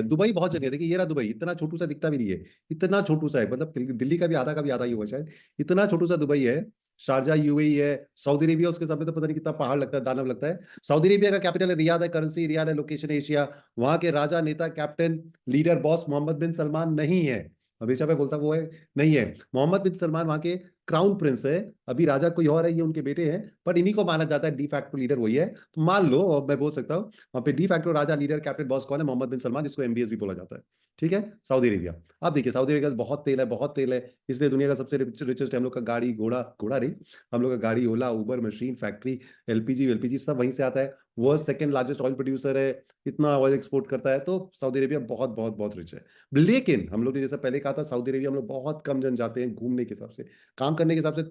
Dubai बहुत जगह है, देखिए ये रहा दुबई, इतना छोटू सा दिखता भी नहीं है, इतना छोटू सा है, मतलब दिल्ली का भी आधा ही होगा शायद, इतना छोटू सा दुबई है। शारजा यूएई है, सऊदी अरेबिया उसके सामने तो पता नहीं कितना पहाड़ लगता है, दानव लगता है। सऊदी अरेबिया का कैपिटल है रियाद, है करेंसी रियाद है, लोकेशन एशिया। वहां के राजा, नेता, captain, leader, boss Mohammad bin Salman नहीं है। हमेशा मैं बोलता वो है, नहीं है। मोहम्मद बिन सलमान वहां के क्राउन प्रिंस है, अभी राजा कोई और है, ये उनके बेटे हैं, बट इन्हीं को माना जाता है डी फैक्टो लीडर वही है। तो मान लो, और मैं बोल सकता हूँ वहां पे डी फैक्टो राजा, लीडर, कैप्टन, बॉस कौन है? मोहम्मद बिन सलमान, जिसको एमबीएस भी बोला जाता है। ठीक है, सऊदी अरेबिया। अब देखिए सऊदी अरेबिया में बहुत तेल है, बहुत तेल है, इसलिए दुनिया का सबसे रिचेस्ट, हम लोग का गाड़ी घोड़ा, घोड़ा नहीं, हम लोग का गाड़ी, ओला, उबर, मशीन, फैक्ट्री, एलपीजी एलपीजी सब वहीं से आता है। World second largest oil producer है, इतना ऑयल एक्सपोर्ट करता है, तो सऊदी अरेबिया बहुत बहुत बहुत रिच है। लेकिन हम लोग ने जैसा पहले कहा था, सऊदी अरेबिया हम लोग बहुत कम जन जाते हैं घूमने के हिसाब से, काम करने के हिसाब से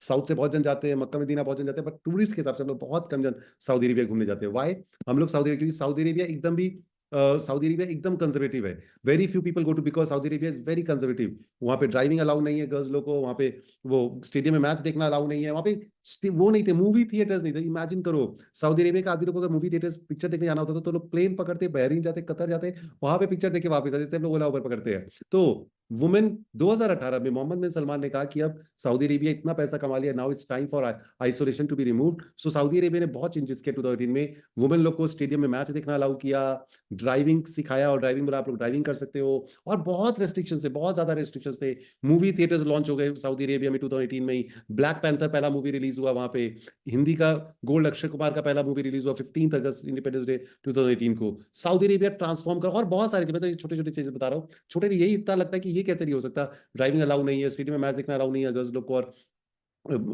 साउथ से बहुत जन जाते हैं, मक्का मदीना बहुत जन जाते हैं, बट टूरिस्ट के हिसाब से हम लोग बहुत कम जन सऊदी अरेबिया घूमने जाते हैं। वाई? हम लोग सऊदी, क्योंकि सऊदी अरेबिया एकदम भी सऊदी अरेबिया एकदम कंजर्वेटिव है। Very few people go to, because Saudi Arabia is very conservative. वहां पे ड्राइविंग अलाउ नहीं है गर्ल्स लोग को, वहां पे वो स्टेडियम में मैच देखना अलाउ नहीं है, वहां पे वो नहीं थे, मूवी थिएटर्स नहीं थे। इमेजिन करो, सऊदी अरेबिया के आदमी लोग को अगर मूवी थिएटर्स पिक्चर देखने जाना होता था तो लोग प्लेन पकड़ते, बहरीन जाते, कतर जाते, वहां पे पिक्चर देखे वापस आते, जैसे हम लोग ओला उबर पकड़ते हैं। तो वुमेन 2018 में मोहम्मद बिन सलमान ने कहा कि अब सऊदी अरेबिया इतना पैसा कमा लिया, now it's time for isolation to be removed. So Saudi Arabia ने बहुत चेंजेस किए 2018 में। वुमेन लोग को स्टेडियम में मैच देखना अलाउ किया, ड्राइविंग सिखाया, और ड्राइविंग बोला आप लोग ड्राइविंग कर सकते हो, और बहुत रेस्ट्रिक्शन थे, बहुत ज्यादा रेस्ट्रिक्शन थे। मूवी थिएटर्स लॉन्च हो गए सऊदी अरेबिया में 2018 में ही। ब्लैक पैंथर पहला मूवी रिलीज हुआ वहां पे, हिंदी का गोल्ड अक्षय कुमार का पहला मूवी रिलीज हुआ 15 अगस्त इंडिपेंडेंस डे 2018 को। सऊदी अरेबिया ट्रांसफॉर्म कर, और बहुत सारी चीजें, तो छोटे छोटे चीजें बता रहा हूँ, छोटे यही इतना लगता है कि ये कैसे नहीं हो सकता, ड्राइविंग अलाउ नहीं है, स्टेडियम में मैच देखना अलाउ नहीं है गर्ल्स लोग को, और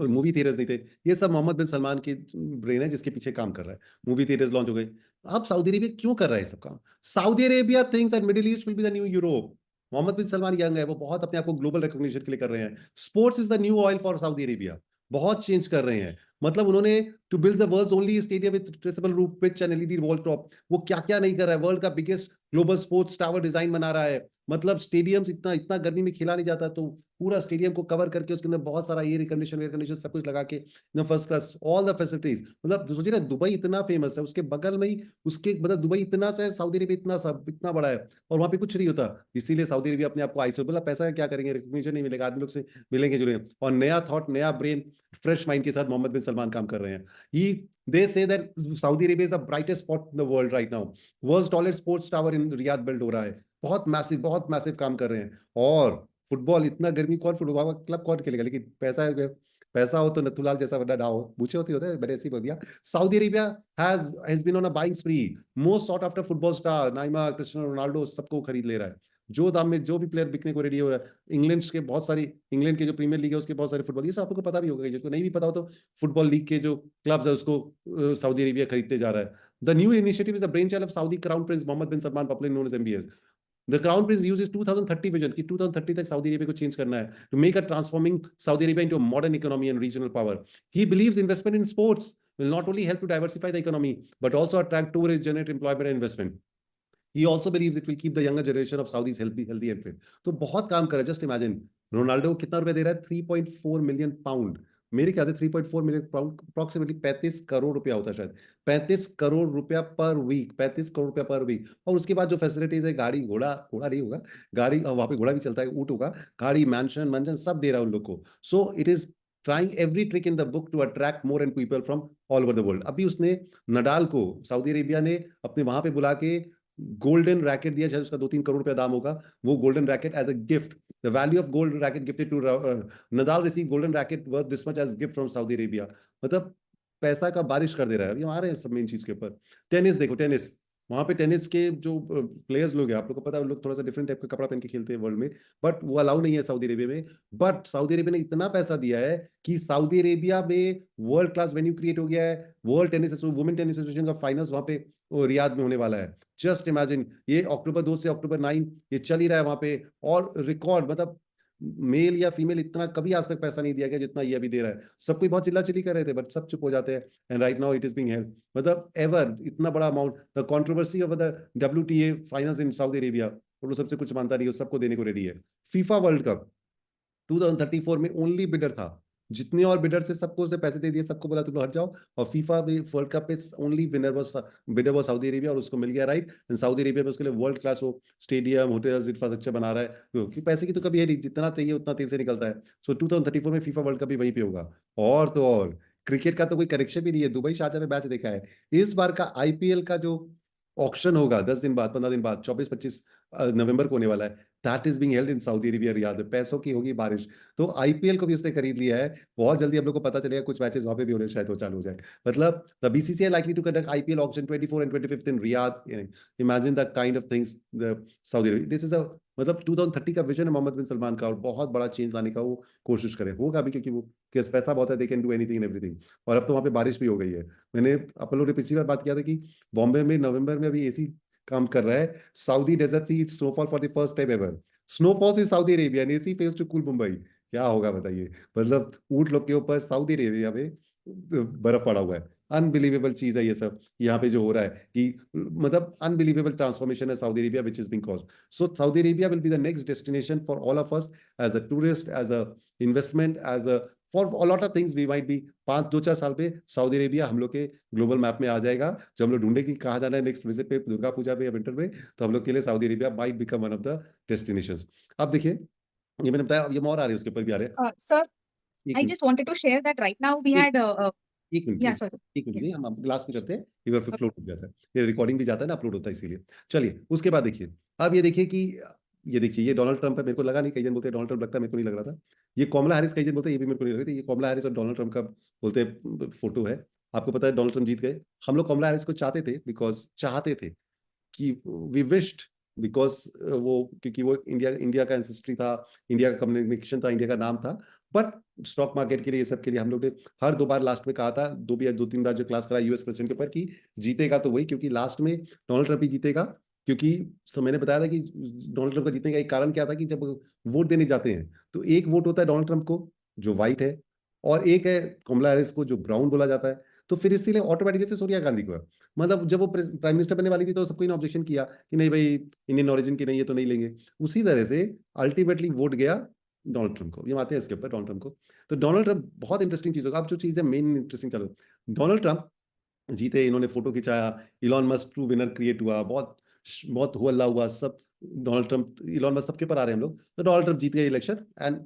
मूवी थिएटर्स नहीं थे। ये सब मोहम्मद बिन सलमान की ब्रेन है जिसके पीछे काम कर रहा है। मूवी थिएटर्स लॉन्च हो गए। अब सऊदी अरेबिया क्यों कर रहा है ये सब काम? Saudi Arabia thinks that Middle East will be the new Europe. Mohammed bin Salman young है, वो बहुत अपने आप को ग्लोबल रिकॉग्निशन के लिए कर रहे हैं। Sports is the new oil for Saudi Arabia, बहुत चेंज कर रहे हैं। मतलब उन्होंने to build the world's only stadium with retractable roof pitch and LED wall top, वो क्या क्या नहीं कर रहा है, वर्ल्ड का biggest global sports tower design बना रहा है। मतलब स्टेडियम्स, इतना इतना गर्मी में खेला नहीं जाता, तो पूरा स्टेडियम को कवर करके उसके अंदर बहुत सारा एयर कंडीशन सब कुछ लगा के first class all the facilities. मतलब सोचिए ना, दुबई इतना फेमस है, उसके बगल में ही उसके, मतलब दुबई इतना सा है, सऊदी अरेबिया इतना सब इतना बड़ा है, और वहां पे कुछ नहीं होता। इसीलिए सऊदी अरेबिया अपने आप को आइसोलेट, बोला पैसा का क्या करेंगे, रिकॉग्निशन नहीं मिलेगा, आदमी लोग से मिलेंगे जुलेंगे, और नया थॉट, नया ब्रेन, फ्रेश माइंड के साथ मोहम्मद बिन सलमान काम कर रहे हैं। He they say that Saudi Arabia is the brightest spot in the world right now. World tallest sports tower in Riyadh build हो रहा है, बहुत मैसिव काम कर रहे हैं। और फुटबॉल, इतना गर्मी, कौन फुटबॉल क्लब कौन खेलेगा, लेकिन पैसा है, पैसा हो तो नथुलाल जैसा बंदा ना हो, पूछे होती होता है, मैंने ऐसे ही बोल दिया। Saudi Arabia has been on a buying spree, most sought after football star Neymar, Cristiano Ronaldo, सबको खरीद ले रहा है। जो दाम में जो भी प्लेयर बिकने को रेडी हो रहा है, इंग्लैंड के बहुत सारी, इंग्लैंड के जो प्रीमियर लीग है उसके बहुत सारे फुटबॉल, ये सब आपको पता भी होगा, जिसको नहीं भी पता हो तो फुटबॉल लीग के जो क्लब्स है उसको सऊदी अरेबिया खरीदते जा रहा है। The new initiative is the brainchild of Saudi crown prince Mohammed bin Salman, popularly known as MBS. The crown prince uses 2030 vision कि 2030 तक सऊदी अरेबिया को चेंज करना है, to make a transforming Saudi Arabia into a modern economy and regional power. He believes investment in sports will not only help to diversify the economy but also attract tourists, generate employment and investment. He also believes it will keep the younger generation of Saudis healthy and fit. तो बहुत काम कर रहा है। Just imagine, Ronaldo को कितना रुपया दे रहा है? 3.4 मिलियन पाउंड। मेरे ख्याल से 3.4 मिलियन पाउंड अप्रोक्सीमेटली 35 करोड़ रुपया होता है शायद। 35 करोड़ रुपया पर वीक, 35 करोड़ रुपया पर वीक। और उसके बाद जो फैसिलिटीज है, गाड़ी घोड़ा, घोड़ा नहीं होगा, गाड़ी वहां पे घोड़ा भी चलता है, ऊंट होगा, गाड़ी, मैंशन मैंशन सब दे रहा है उन लोग को। So it is trying every trick in the book to attract more and people from all over the world. अभी उसने नडाल को सऊदी अरेबिया ने अपने वहां पे बुला के गोल्डन रैकेट दिया, शायद उसका 2-3 करोड़ रुपया दाम होगा, वो golden racket as a gift. The value of gold racket gifted to Nadal receive golden racket worth this much as gift from Saudi Arabia. मतलब पैसा का बारिश कर दे रहा है। अभी हमारे सब मेन चीज के ऊपर, टेनिस देखो, टेनिस, वहां पे टेनिस के जो प्लेयर्स लोग हैं, आप लोग को पता है, वो लोग थोड़ा सा डिफरेंट टाइप का कपड़ा पहन के खेलते हैं वर्ल्ड में, बट वो अलाउ नहीं है सऊदी अरेबिया में। बट सऊदी अरेबिया ने इतना पैसा दिया है कि सऊदी अरेबिया में वर्ल्ड क्लास वेन्यू क्रिएट हो गया है। World tennis, women tennis association का फाइनल्स वहां पे रियाद में होने वाला है। जस्ट इमेजिन, ये अक्टूबर 2 से अक्टूबर 9 ये चल ही रहा है वहां पे। और रिकॉर्ड, मतलब मेल या फीमेल इतना कभी आज तक पैसा नहीं दिया गया जितना ये अभी दे रहा है। सब कोई बहुत चिल्ला चिल्ली कर रहे थे, बट सब चुप हो जाते हैं, and right now it is being held. मतलब एवर इतना बड़ा amount, the controversy of the WTA finals in Saudi Arabia, वो सबसे कुछ मानता नहीं, सबको देने को रेडी है। फीफा वर्ल्ड कप 2034 में ओनली बिडर था, जितने और बिडर से सबको उसने पैसे दे दिए, सबको बोला तुम लोग हट जाओ। और फीफा में वर्ल्ड कप पे ओनली बिडर वो सऊदी अरेबिया, और उसको मिल गया राइट। एंड सऊदी अरेबिया में उसके लिए वर्ल्ड क्लास वो स्टेडियम, होटल्स, इंफ्रास्ट्रक्चर बना रहा है, क्योंकि पैसे की तो कभी है नहीं, जितना चाहिए उतना तेल से निकलता है। सो 2034 में फीफा वर्ल्ड कप भी वहीं पे होगा। और तो और क्रिकेट का तो कोई कनेक्शन भी नहीं है, दुबई शारजा में मैच देखा है। इस बार का आईपीएल का जो ऑक्शन होगा 10 दिन बाद, 15 दिन बाद, 24-25 नवंबर को होने वाला है, that is being held in Saudi Arabia, Riyadh में। पैसों की होगी बारिश। तो आईपीएल को भी उसने खरीद लिया है। बहुत जल्दी हम लोग को पता चलेगा, कुछ मैचेस वहां पे भी होने शायद वो चालू हो जाए। मतलब the BCCI likely to conduct IPL auction 24 and 25 in Riyadh. Imagine the kind of things the Saudi Arabia, this is a मतलब 2030 का विजन है मोहम्मद बिन सलमान का, और बहुत बड़ा चेंज लाने का वो कोशिश करे, होगा भी, क्योंकि वो पैसा बहुत है, they can do anything and everything. और अब तो वहां पे बारिश भी हो गई है। मैंने अपन लोग ने पिछली बार बात किया था कि बॉम्बे में नवंबर में अभी एसी काम कर रहा है। Saudi desert see snowfall for the first time ever. Snowfall in Saudi Arabia and AC fails to cool Mumbai. क्या होगा बताइए। मतलब ऊंट लोग के ऊपर सऊदी अरेबिया में बर्फ पड़ा हुआ है। अनबिलीवेबल चीज है ये सब यहाँ पे जो हो रहा है, कि मतलब अनबिलीवेबल ट्रांसफॉर्मेशन है Saudi Arabia which is being caused. So Saudi Arabia will be the next destination for all of us, as a tourist, as a investment, as a for a lot of things we might be. 5-2-4 साल पे Saudi Arabia हम लोग के global map में आ जाएगा। जब हम लोग ढूंढे कि कहाँ जाना है नेक्स्ट विजिट पे, दुर्गा पूजा पे या विंटर में, तो हम लोग के लिए Saudi Arabia might become one of the destinations. अब देखिए, ये मैंने बताया, अब ये और आ रहे हैं, उसके ऊपर भी आ रहे हैं। Sir, एक I minute, just wanted to share that right now we एक had, एक मिनट yeah, प्लीज, sorry. एक मिनट Yeah. प्लीज, हम लास्ट में करते हैं, ये फिर Okay. फ्लोट हो जाता है, ये रिकॉर्डिंग भी जाता है ना, अपलोड होता है इसीलिए। चलिए उसके बाद देखिए, अब ये देखिए कि ये देखिए, ये डोनाल्ड ट्रंप है, मेरे को लगा नहीं, कई जन बोलते हैं डोनाल्ड ट्रंप लगता है, मेरे को नहीं लग रहा था। ये कमला हैरिस, कई जन बोलते हैं, ये भी मेरे को नहीं लग रही थी। ये कमला हैरिस और डोनाल्ड ट्रंप का बोलते हैं फोटो है। आपको पता है डोनाल्ड ट्रंप जीत गए। हम लोग कमला हैरिस को चाहते थे, बिकॉज चाहते थे कि वी विश्ड, बिकॉज वो, क्योंकि वो इंडिया इंडिया का एंसेस्ट्री था, इंडिया का कम्युनिकेशन था, इंडिया का नाम था। बट स्टॉक मार्केट के लिए, ये सब के लिए, हम लोग ने हर 2 बार लास्ट में कहा था, 2-3 बार जो क्लास करा यूएस प्रेसिडेंट के ऊपर, कि जीतेगा तो वही, क्योंकि लास्ट में डोनाल्ड ट्रंप ही जीतेगा। क्योंकि मैंने बताया था कि डोनाल्ड ट्रंप का जीतने का एक कारण क्या था, कि जब वोट देने जाते हैं तो एक वोट होता है डोनाल्ड ट्रंप को, जो व्हाइट है, और एक है कमला हैरिस को, जो ब्राउन बोला जाता है। तो फिर इसलिए ऑटोमेटिक, जैसे सोनिया गांधी को है, मतलब जब वो प्राइम मिनिस्टर बनने वाली थी, तो सबको ऑब्जेक्शन किया कि नहीं भाई, इंडियन ओरिजिन की नहीं है तो नहीं लेंगे। उसी तरह से अल्टीमेटली वोट गया डोनाल्ड ट्रंप को। ये आते हैं इसके ऊपर डोनाल्ड ट्रंप को। तो डोनाल्ड ट्रम्प बहुत इंटरेस्टिंग चीज होगा। अब जो चीज है मेन इंटरेस्टिंग, चलो, डोनाल्ड ट्रंप जीते, इन्होंने फोटो खिंचाया, Elon Musk true winner create हुआ, बहुत बहुत हुआ हुआ सब। डोनाल्ड ट्रंप, इलॉन मस्क, सबके पर आ रहे हैं हम लोग। तो डोनाल्ड ट्रंप जीत गए election, and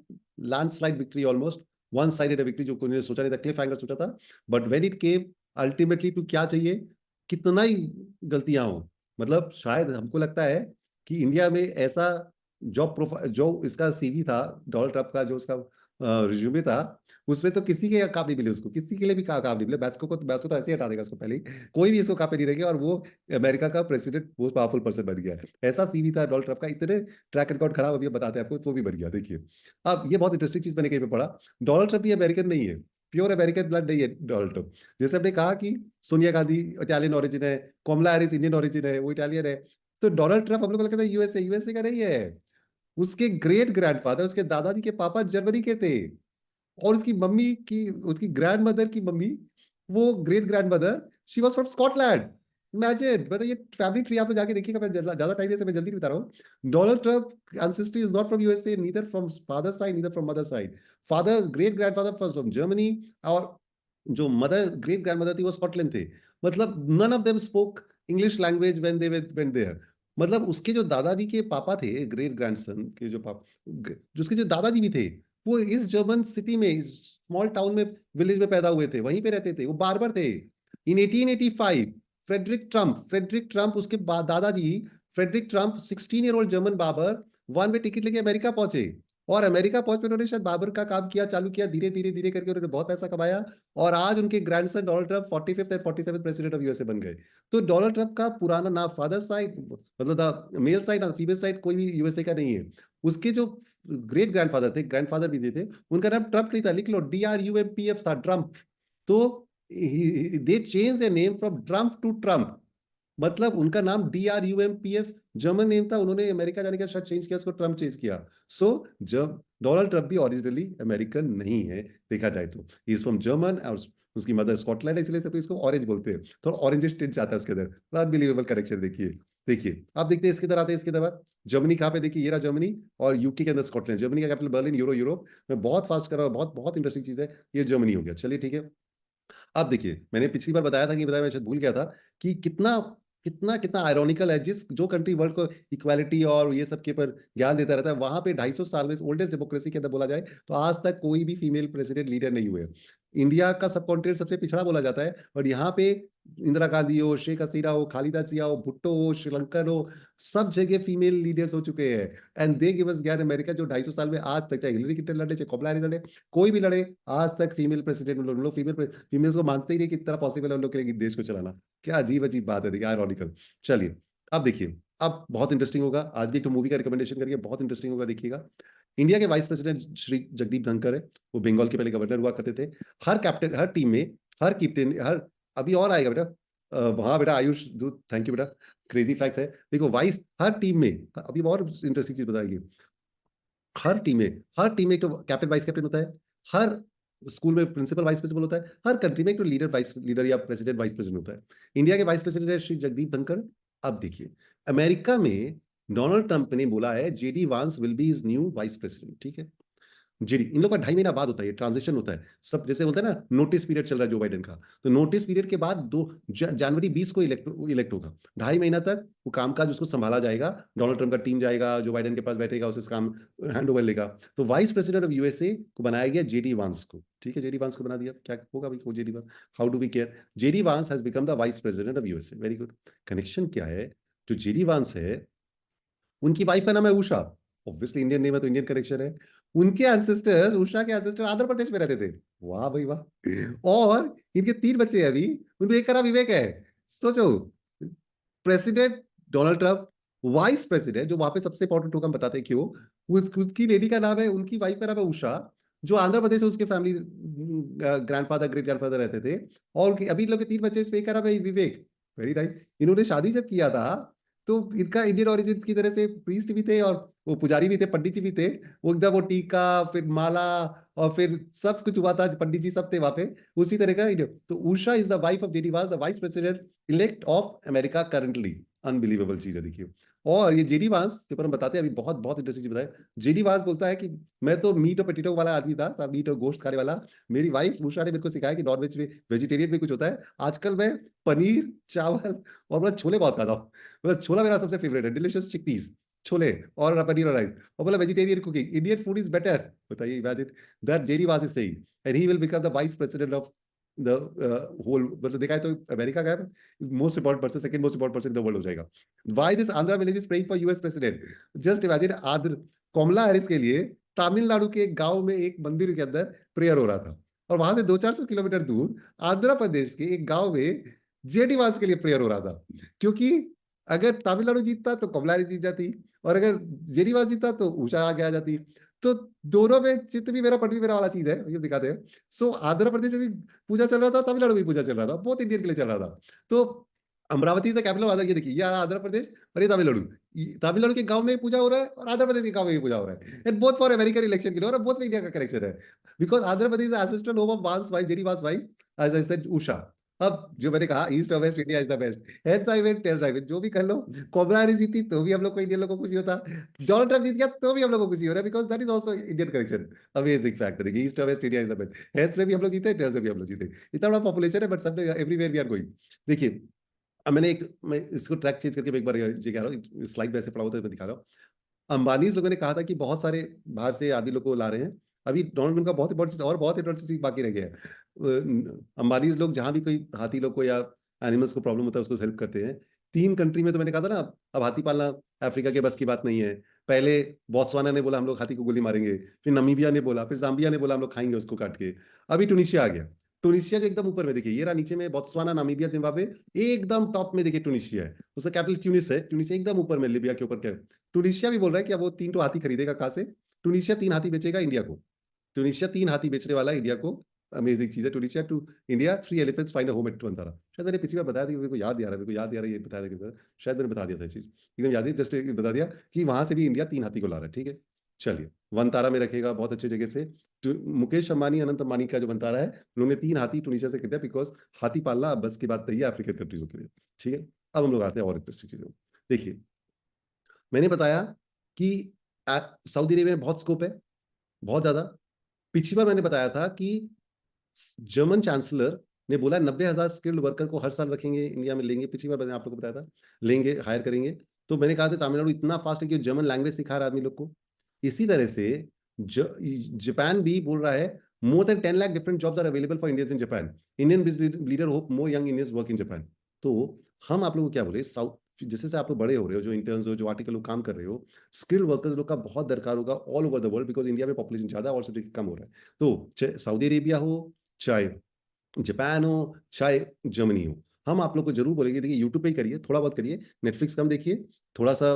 landslide victory, almost one sided victory, जो कोई सोचा नहीं था, क्लिफ हैंगर सोचा था। But when it came ultimately to, क्या चाहिए, कितना ही गलतियां हो, मतलब शायद हमको लगता है कि इंडिया में ऐसा जॉब प्रोफाइल, जो इसका सीवी था डोनाल्ड ट्रंप का, जो उसका रिज्यूमे था, उसमें तो किसी के काम नहीं मिले उसको, किसी के लिए भी काम नहीं मिले। बैस्को को तो, बैस्को तो ऐसे ही हटा देगा उसको पहले ही, कोई भी इसको काम पे नहीं रहेगा, और वो अमेरिका का प्रेसिडेंट, मोस्ट पावरफुल पर्सन बन गया है। ऐसा सीवी था डोनाल्ड ट्रंप का, इतने ट्रैक रिकॉर्ड खराब, अभी बताते हैं आपको, तो वो भी बन गया। देखिए, अब ये बहुत इंटरेस्टिंग चीज मैंने कहीं पे पढ़ा, डोनाल्ड ट्रंप भी अमेरिकन नहीं है, प्योर अमेरिकन ब्लड नहीं है डोनाल्ड ट्रंप। जैसे हमने कहा कि सोनिया गांधी इटालियन ओरिजिन है, कमला हैरिस इंडियन ओरिजिन है, वो इटालियन है। तो डोनाल्ड ट्रंप हम लोग को लगता है यूएसए, यूएसए का नहीं है। उसके ग्रेट ग्रैंडफादर, उसके दादाजी के पापा जर्मनी के थे, और उसकी मम्मी की, उसकी ग्रैंड मदर की मम्मी, वो great grand mother, she was from Scotland. Imagine, मतलब ये फैमिली ट्री आप जाके देखिएगा। मैं ज्यादा टाइम है, मैं जल्दी नहीं बता रहा हूँ। Donald Trump ancestry is not from USA, neither from father side, neither from mother side. Father, great grandfather was from Germany, और जो मदर, ग्रेट ग्रैंडमदर थी, वो स्कॉटलैंड थे। मतलब none of them spoke English language when they went there. मतलब उसके जो दादाजी के पापा थे, ग्रेट ग्रैंडसन के जो पापा, जो उसके जो दादाजी भी थे, वो इस जर्मन सिटी में, इस स्मॉल टाउन में, विलेज में पैदा हुए थे, वहीं पे रहते थे, वो बार्बर थे। इन 1885 फ्रेडरिक ट्रंप उसके दादाजी, Frederick Trump 16 year old German barber, one way ticket लेके अमेरिका पहुंचे। और अमेरिका पहुंच पे उन्होंने शायद बार्बर का काम किया, चालू किया, धीरे धीरे धीरे करके उन्होंने बहुत पैसा कमाया। और आज उनके grandson Donald Trump 45th and 47th president of USA बन गए। तो डोनाल्ड ट्रंप का पुराना ना फादर साइड, मतलब द मेल साइड ना फीमेल साइड, कोई भी यूएसए का नहीं है। उसके जो ग्रेट ग्रैंडफादर थे, ग्रैंडफादर भी थे, उनका नाम ट्रंप नहीं था, लिख लो, DRUMPF था, ट्रंप। तो they change the name from Trump to Trump. मतलब उनका नाम DRUMPF जर्मन नेम था, उन्होंने अमेरिका जाने का शायद चेंज किया, उसको ट्रंप चेंज किया। सो जब डोनाल्ड ट्रंप भी ओरिजिनली अमेरिकन नहीं है, देखा जाए तो इज फ्रॉम जर्मन, और उसकी मदर स्कॉटलैंड है, इसलिए सब इसको ऑरेंज बोलते हैं, थोड़ा ऑरेंज टिंट जाता है उसके अंदर। अनबिलीवेबल करेक्शन देखिए। देखिए आप देखते हैं इसके तरह आते हैं, इसके तरह जर्मनी कहाँ पे, देखिए ये रहा जर्मनी, और यूके के अंदर स्कॉटलैंड। जर्मनी का कैपिटल बर्लिन, यूरोप में बहुत फास्ट कर रहा हूँ, बहुत बहुत इंटरेस्टिंग चीज है। ये जर्मनी हो गया, चलिए ठीक है। अब देखिए मैंने पिछली बार बताया था कि बताया, मैं शायद भूल गया था कि कितना कितना कितना आयरॉनिकल है, जिस जो कंट्री वर्ल्ड को इक्वालिटी और ये सब के पर ज्ञान देता रहता है, वहां पे 250 साल में ओल्डेस्ट डेमोक्रेसी के अंदर बोला जाए तो आज तक कोई भी फीमेल प्रेसिडेंट लीडर नहीं हुए। इंडिया का सब कॉन्टिनेंट सबसे पिछड़ा बोला जाता है, और यहाँ पे इंदिरा गांधी हो, शेख हसीना हो, खालिदा जिया हो, भुट्टो हो, श्रीलंकन हो, सब जगह फीमेल लीडर्स हो चुके हैं। एंड दे गिव अस ज्ञान। अमेरिका जो 250 साल में आज तक, चाहे हिलरी क्लिंटन लड़े, चाहे कमला हैरिस लड़े, कोई भी लड़े, आज तक फीमेल प्रेसिडेंट, लोग फीमेल्स को मानते ही नहीं कि इतना पॉसिबल है उन लोग के लिए देश को चलाना। क्या अजीब अजीब बात है, देखिए आयरॉनिकल। चलिए अब देखिए, अब बहुत इंटरेस्टिंग होगा, आज भी एक मूवी का रिकमेंडेशन करिए, बहुत इंटरेस्टिंग होगा, देखिएगा। इंडिया के वाइस प्रेसिडेंट श्री जगदीप धनखड़ है, वो बंगाल के पहले गवर्नर हुआ करते थे। हर कैप्टन, हर टीम में, हर कैप्टन, हर, अभी और आएगा बेटा, हाँ बेटा आयुष दूत, थैंक यू बेटा, क्रेजी फैक्ट्स है। देखो वाइस, हर टीम में, अभी और इंटरेस्टिंग चीज बताएगी, हर टीम में एक तो कैप्टन वाइस कैप्टन होता है, हर स्कूल में प्रिंसिपल वाइस प्रिंसिपल होता है, हर कंट्री में एक तो लीडर वाइस लीडर या प्रेसिडेंट वाइस प्रेसिडेंट होता है। इंडिया के वाइस प्रेसिडेंट है श्री जगदीप धनखड़। अब देखिए, अमेरिका में डोनाल्ड ट्रंप ने बोला है जेडी वांस will be is new vice president, ठीक है। जी, इन लोग का 2.5 महीना बाद होता है, ये ट्रांजिशन होता है। सब जैसे बोलते हैं ना, नोटिस पीरियड चल रहा है जो बाइडेन का, तो नोटिस पीरियड के बाद जनवरी 20 को इलेक्ट होगा। 2.5 महीना तक वो कामकाज उसको संभाला जाएगा, डोनाल्ड ट्रंप का टीम जाएगा, जो बाइडेन के पास बैठेगा, उससे काम हैंड ओवर लेगा। तो वाइस प्रेसिडेंट ऑफ यूएसए को बनाया गया जेडी वांस को, ठीक है, जेडी वांस को बना दिया। क्या होगा भाई वो JD Vance, how do we care, JD Vance has become the vice president of USA, very good. Connection क्या है, जो जेडी वांस है, उनकी वाइफ का नाम है उषा, ऑब्वियसली इंडियन नेम है तो इंडियन कनेक्शन है। उनके एंसेस्टर्स, उषा के एंसेस्टर आंध्र प्रदेश में रहते थे। वाह भाई वाह। और इनके 3 बच्चे हैं अभी, उनमें एक का नाम विवेक है। सोचो, president Donald Trump, vice president, जो वहां पे सबसे इंपॉर्टेंट होगा, हम बताते हैं क्यों, उसकी लेडी का नाम है, उनकी वाइफ का नाम है उषा, जो आंध्र प्रदेश से उसके फैमिली ग्रैंडफादर ग्रेट ग्रैंडफादर रहते थे। और अभी इन लोग के 3 बच्चे, इसमें एक का नाम है विवेक। Very nice. इन्होंने शादी जब किया था, तो इनका इंडियन ओरिजिन की तरह से प्रीस्ट भी थे, और वो पुजारी भी थे, पंडित जी भी थे। वो एकदम वो टीका, फिर माला, और फिर सब कुछ हुआ था, पंडित जी सब थे वहां पे, उसी तरह का इंडियन। तो Usha is the wife of JD Vance, the vice president elect of America currently. Unbelievable चीज है, देखिए। और ये जेडी वांस के ऊपर हम बताते हैं, अभी बहुत बहुत इंटरेस्टिंग चीज बताए। जेडी वांस बोलता है कि मैं तो मीट और पोटैटो वाला आदमी था, सब मीट और गोश्त खाने वाला। मेरी वाइफ उषा ने मेरे को सिखाया कि नॉन वेज में, वेजिटेरियन में कुछ होता है। आजकल मैं पनीर, चावल और मतलब छोले बहुत खाता हूँ। मतलब छोला मेरा सबसे फेवरेट है, डिलिशियस चिकपीस, छोले और पनीर और राइस। और बोला vegetarian cooking, Indian food is better. बताइए, imagine that JD Vance is saying, and he will become the vice president of the whole, मतलब देखा है तो अमेरिका का most important person, second most important person in the world हो जाएगा। Why this Andhra village is praying for US president. Just imagine, Andhra, Kamala Harris के लिए तमिलनाडु के एक गांव में एक मंदिर के अंदर प्रेयर हो रहा था, और वहां से 200-400 किलोमीटर दूर आंध्र प्रदेश के एक गांव में जेडी वांस के लिए प्रेयर हो रहा था। क्योंकि अगर तमिलनाडु जीतता तो कमला हैरिस जीत जाती, और अगर जेडी वांस जीतता तो उषा आगे आ जाती। तो दोनों में चित्त भी मेरा, पट भी मेरा वाला चीज है, ये दिखाते हैं। सो आंध्र प्रदेश में भी पूजा चल रहा था, तमिलनाडु में भी पूजा चल रहा था, बहुत इंडियन के लिए चल रहा था। तो अमरावती से कैपिटल आधा, ये देखिए, ये आंध्र प्रदेश और ये तमिलनाडु। तमिलनाडु के गांव में पूजा हो रहा है, और आंध्र प्रदेश के गांव में भी पूजा हो रहा है, and both for American election के लिए, और बोथ में इंडिया का कनेक्शन है। Because Andhra Pradesh ancestral home of Vance wife, JD Vance wife, as I said Usha. अब जो मैंने कहा, ईस्ट और west India is the best, heads I win tails I win, जो भी कर लो। कमला हैरिस जीती तो भी हम लोग को, इंडियन लोगों को खुशी होता। डोनाल्ड ट्रंप जीत गया तो भी हम लोग को खुशी हो रहा है, because that is also Indian connection. Amazing fact है, देखिए, ईस्ट और west India is the best. Heads में भी हम लोग जीते, टेल्स में भी हम लोग जीते। इतना बड़ा पॉपुलेशन है, बट सब एवरीवेयर वी आर गोइंग। देखिए, अब मैं इसको ट्रैक चेंज करके मैं एक बार ये कह रहा हूँ, स्लाइड में ऐसे पड़ा हुआ था, मैं दिखा रहा हूँ। अंबानी लोगों ने कहा था कि बहुत सारे बाहर से आदमी लोग को ला रहे हैं। अभी डोनाल्ड ट्रंप का बहुत इंपॉर्टेंट और बहुत इंपॉर्टेंट चीज बाकी रह गया है। अंबानी लोग जहां भी कोई हाथी लोग को या एनिमल्स को प्रॉब्लम होता है, उसको हेल्प करते हैं। 3 कंट्री में, तो मैंने कहा था ना, अब हाथी पालना अफ्रीका के बस की बात नहीं है। पहले बोत्सवाना ने बोला हम लोग हाथी को गोली मारेंगे, फिर नमीबिया ने बोला, फिर जाम्बिया ने बोला हम लोग खाएंगे उसको काट के। अभी टुनिशिया आ गया। टुनिशिया जो एकदम ऊपर में, देखिए ये रहा नीचे में बोत्सवाना, नामीबिया, जिम्बाब्वे, एकदम टॉप में देखिए टुनिशिया है, उसका कैपिटल ट्यूनिस है। ट्यूनिशिया एकदम ऊपर में, लिबिया के ऊपर क्या। टुनिशिया भी बोल रहा है कि अब वो 3 तो हाथी खरीदेगा कहाँ से। टुनिशिया 3 हाथी बेचेगा इंडिया को। टुनिशिया 3 हाथी बेचने वाला है इंडिया को। अमेजिंग चीज है। Tunisia to India 3 elephants find a home at Vantara. शायद मैंने पिछली बार बताया था, मेरे को याद नहीं आ रहा, मेरे को याद नहीं आ रहा, ये बताया था कि शायद मैंने बता दिया था ये चीज, एकदम याद है, जस्ट बता दिया कि वहां से भी इंडिया 3 हाथी को ला रहा है, ठीक है। चलिए, वनतारा में रखेगा बहुत अच्छी जगह से। मुकेश अंबानी, अनंत अंबानी का जो वनतारा है, उन्होंने 3 हाथी टुनिशिया से खरीदा, बिकॉज हाथी पालना अब बस की बात नहीं है अफ्रीकन कंट्रीजों के लिए, ठीक है। अब हम लोग आते हैं और इंटरेस्टिंग चीजों में। देखिए, मैंने बताया कि सऊदी अरेबिया में बहुत स्कोप है, बहुत ज्यादा। पिछली बार मैंने बताया था कि जर्मन चांसलर ने बोला 90,000 स्किल्ड वर्कर को हर साल रखेंगे, इंडिया में लेंगे। पिछली बार मैंने आप लोगों को बताया था, लेंगे, हायर करेंगे। तो मैंने कहा था तमिलनाडु इतना फास्ट है कि जर्मन लैंग्वेज सिखा रहा है आदमी लोग को। इसी तरह से जापान भी बोल रहा है more than 10 lakh different jobs are available for Indians in Japan. Indian leader hope more young Indians work in Japan. तो हम आप लोगों को क्या बोले, साउथ जैसे से आप लोग बड़े हो रहे हो, जो इंटर्न्स हो, जो आर्टिकल लोग काम कर रहे हो, स्किल्ड वर्कर्स लोग का बहुत दरकार होगा all over the world, because India में पॉपुलेशन ज्यादा है और सब कम हो रहा है। तो चाहे सऊदी अरेबिया हो, चाहे जापान हो, चाहे जर्मनी हो, हम आप लोग को जरूर बोलेंगे देखिए यूट्यूब पे ही करिए, थोड़ा बहुत करिए, नेटफ्लिक्स कम देखिए, थोड़ा सा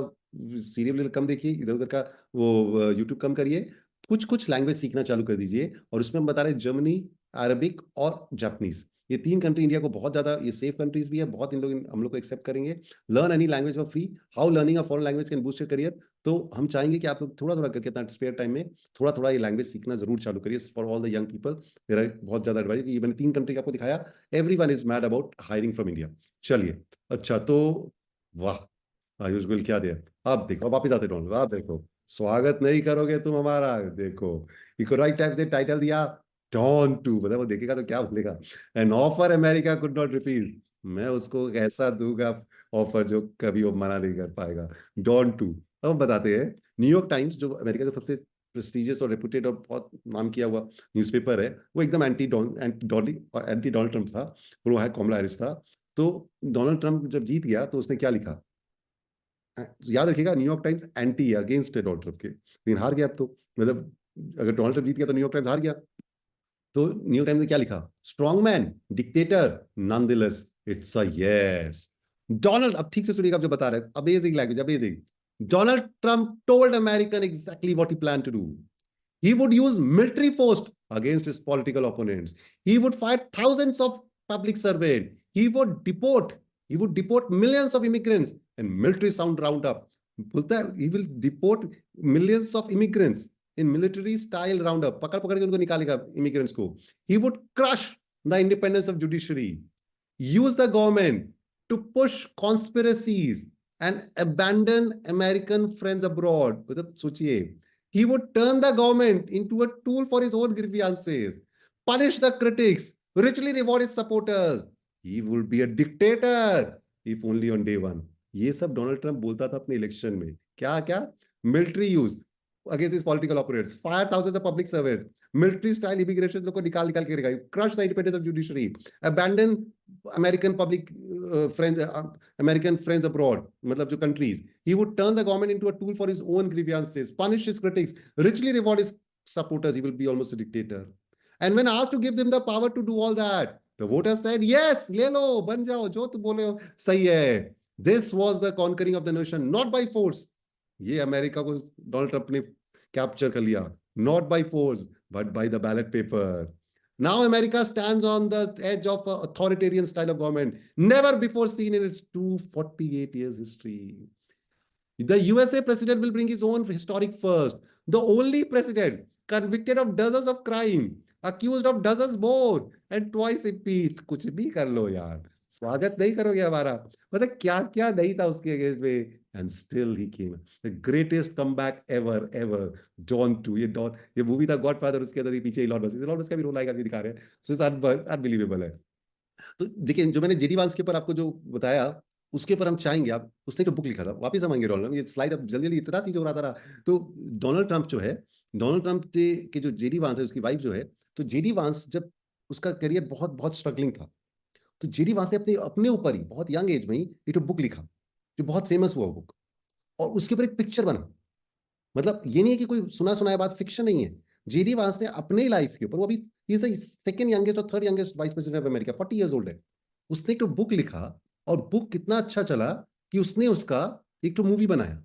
सीरियल कम देखिए, इधर उधर का वो यूट्यूब कम करिए, कुछ कुछ लैंग्वेज सीखना चालू कर दीजिए। और उसमें हम बता रहे हैं जर्मनी, अरबिक और जापानीज, ये 3 कंट्री इंडिया को बहुत ज्यादा, ये सेफ कंट्रीज भी है, बहुत इन लोग हम लोग को एक्सेप्ट करेंगे। Learn any language for free, how learning a foreign language can boost your career. तो हम चाहेंगे कि आप लोग थोड़ा थोड़ा करके अपना स्पेयर टाइम में थोड़ा थोड़ा ये लैंग्वेज सीखना जरूर चालू करिए for all the young people. मेरा बहुत ज्यादा एडवाइस, ये मैंने 3 कंट्री का आपको दिखाया, everyone is mad about hiring from India. चलिए, अच्छा तो वाह, आयुष बिल क्या दिया। अब देखो, अब वापिस आते डोंट, आप देखो, स्वागत नहीं करोगे तुम हमारा, देखो इकोनॉमिक टाइप से टाइटल दिया, डॉन टू, मतलब वो देखेगा तो क्या बोलेगा, an offer America could not refill. मैं उसको ऐसा दूंगा ऑफर जो कभी वो मना नहीं कर पाएगा। Don two. अब हम बताते हैं, न्यूयॉर्क टाइम्स जो अमेरिका का सबसे प्रेस्टिजियस और रेपुटेड और बहुत नाम किया हुआ न्यूज़पेपर है, वो एकदम एंटी डॉली और एंटी डोनाल्ड ट्रम्प था, और वो है कमला हैरिस था। तो डोनाल्ड ट्रम्प जब जीत गया तो उसने क्या लिखा, याद रखिएगा, न्यूयॉर्क टाइम्स एंटी है, अगेंस्ट है डोनाल्ड ट्रम्प के, लेकिन हार गया अब तो, मतलब अगर डोनाल्ड ट्रम्प जीत गया तो न्यूयॉर्क टाइम्स हार गया। तो न्यूयॉर्क टाइम्स ने क्या लिखा, strong man dictator nonetheless it's a yes. Donald, अब ठीक से सुनिएगा, आप जो बता रहे हैं, amazing language, amazing. Donald Trump told American exactly what he planned to do. He would use military force against his political opponents. He would fire thousands of public servants. He would deport millions of immigrants and military sound roundup. बोलता है he will deport millions of immigrants in military style roundup. पकड़ पकड़ के उनको निकालेगा immigrants को. He would crush the independence of judiciary. Use the government to push conspiracies and abandon American friends abroad. मतलब सोचिए, he would turn the government into a tool for his own grievances, punish the critics, richly reward his supporters. He would be a dictator if only on day one. ये सब Donald Trump बोलता था अपने election में, क्या क्या, military use against his political oponents, fire thousands of public servants, military style immigration लोग को निकाल निकाल के रहेगा, crush the independence of judiciary, abandon American public American friends abroad, मतलब जो countries. He would turn the government into a tool for his own grievances, punish his critics, richly reward his supporters. He will be almost a dictator. And when asked to give them the power to do all that, the voters said, yes, ले लो, बन जाओ, जो तुम बोले हो सही है. This was the conquering of the nation, not by force. ये अमेरिका को डोनाल्ड ट्रंप ने कैप्चर कर लिया, not by force, but by the ballot paper. Now America stands on the edge of an authoritarian style of government, never before seen in its 248 years history. The USA president will bring his own historic first. The only president convicted of dozens of crime, accused of dozens more, and twice impeached. कुछ भी कर लो यार, स्वागत नहीं करोगे हमारा, मतलब क्या क्या नहीं था उसके अगेंस्ट में, and still he came. The greatest comeback ever, ever. Dawn 2, ये मूवी था गॉडफादर, उसके अंदर पीछे इलॉन मस्क का भी रोल आएगा, अभी दिखा रहे हैं, सो इट्स अनबिलीवेबल है। तो देखिए, जो मैंने जेडी वांस के ऊपर आपको जो बताया, उसके ऊपर हम चाहेंगे, आप उसने जो बुक लिखा था, वापस हम आएंगे डोनाल्ड, ये स्लाइड अब जल्दी जल्दी इतना चीज हो रहा था। तो डोनाल्ड ट्रंप जो है, डोनाल्ड ट्रंप के जो जेडी वांस है, उसकी वाइफ जो है, तो जेडी वांस जब उसका करियर बहुत बहुत स्ट्रगलिंग था, तो जेडी वांस ने अपने अपने ऊपर ही बहुत यंग एज में ही ये जो बुक लिखा, जो बहुत फेमस हुआ बुक, और उसके ऊपर एक पिक्चर बना। मतलब ये नहीं है कि कोई सुना सुनाया बात, फिक्शन नहीं है। जेडी वांस ने अपने लाइफ के ऊपर, वो अभी ही इज द सेकंड यंगेस्ट और third youngest vice president of America, 40 years old है। उसने एक तो बुक लिखा, और बुक कितना अच्छा चला कि उसने उसका एक तो मूवी बनाया,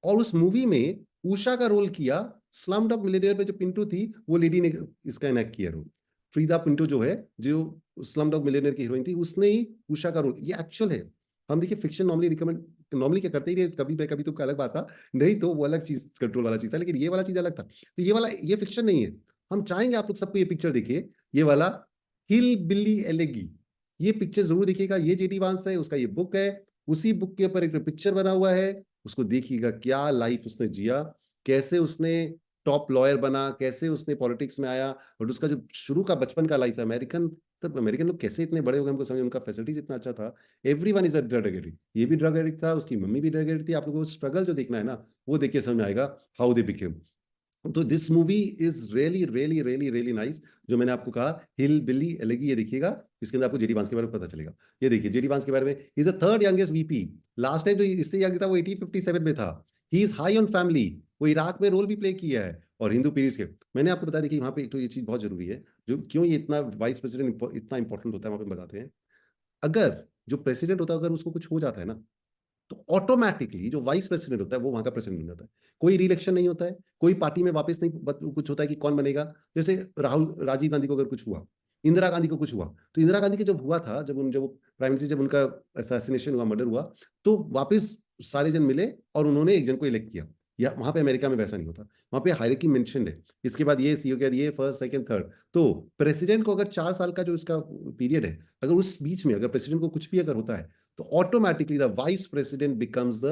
और उस मूवी में उषा का रोल किया। स्लम डॉग मिलियनेयर में जो पिंटू थी, वो लेडी ने इसका इनेक्ट किया रोल। फ्रीदा पिंटो जो है, जो स्लम डॉग मिलियनेयर की हीरोइन थी, उसने ही उषा का रोल, ये एक्चुअल है। हम देखिए फिक्शन नॉर्मली रिकमेंड, नॉर्मली क्या करते ही नहीं, कभी कभी तो अलग बात था, नहीं तो वो अलग चीज, कंट्रोल वाला चीज था, लेकिन ये वाला चीज अलग था। तो ये वाला, ये फिक्शन नहीं है। हम चाहेंगे आप लोग सबको ये पिक्चर देखिए, ये वाला हिल बिल्ली एलेगी, ये पिक्चर जरूर देखिएगा। ये जेडी वांस है, उसका ये बुक है, उसी बुक के ऊपर एक पिक्चर बना हुआ है, उसको देखिएगा क्या लाइफ उसने जिया, कैसे उसने टॉप लॉयर बना, कैसे उसने पॉलिटिक्स में आया, और उसका जो शुरू का बचपन का लाइफ है अमेरिकन, तब अमेरिकन लोग कैसे इतने बड़े हो गए हमको समझ, उनका फैसिलिटीज इतना अच्छा था। Everyone is a drug addict, ये भी ड्रग एडिक्ट था, उसकी मम्मी भी ड्रग एडिक्ट थी। आप लोगों को स्ट्रगल जो देखना है ना, वो देख के समझ में आएगा हाउ दे बिकेम। तो this movie is really really really really nice. जो मैंने आपको कहा हिल बिल्ली एलेगी, ये देखिएगा, इसके अंदर आपको जेडी वांस के बारे में पता चलेगा। ये देखिए जेडी वांस के बारे में, is a third youngest VP. Last time जो इससे यंग था वो 1857 में था। He is high on family, वो इराक में रोल भी प्ले किया है, और हिंदू पीरियड के। मैंने आपको बता दी कि वहां पे तो ये चीज बहुत जरूरी है, जो क्यों ये इतना वाइस प्रेसिडेंट इतना इंपॉर्टेंट होता है, वहां पे बताते हैं। अगर जो प्रेसिडेंट होता है अगर उसको कुछ हो जाता है ना, तो ऑटोमेटिकली जो वाइस प्रेसिडेंट होता है वो वहां का प्रेसिडेंट बन जाता है। कोई रिइलेक्शन नहीं होता है, कोई पार्टी में वापस नहीं कुछ होता है कि कौन बनेगा। जैसे राजीव गांधी को अगर कुछ हुआ, इंदिरा गांधी को कुछ हुआ, तो इंदिरा गांधी के जब हुआ था, जब प्राइम मिनिस्टर, जब उनका असैसिनेशन हुआ, मर्डर हुआ, तो वापस सारे जन मिले और उन्होंने एक जन को इलेक्ट किया। या वहां पे अमेरिका में वैसा नहीं होता, वहां पे हायरार्की मेंशन्ड है, इसके बाद ये सीओ के बाद ये फर्स्ट सेकंड थर्ड। तो प्रेसिडेंट को अगर 4 साल का जो इसका पीरियड है, अगर उस बीच में अगर प्रेसिडेंट को कुछ भी अगर होता है, तो automatically the vice president becomes the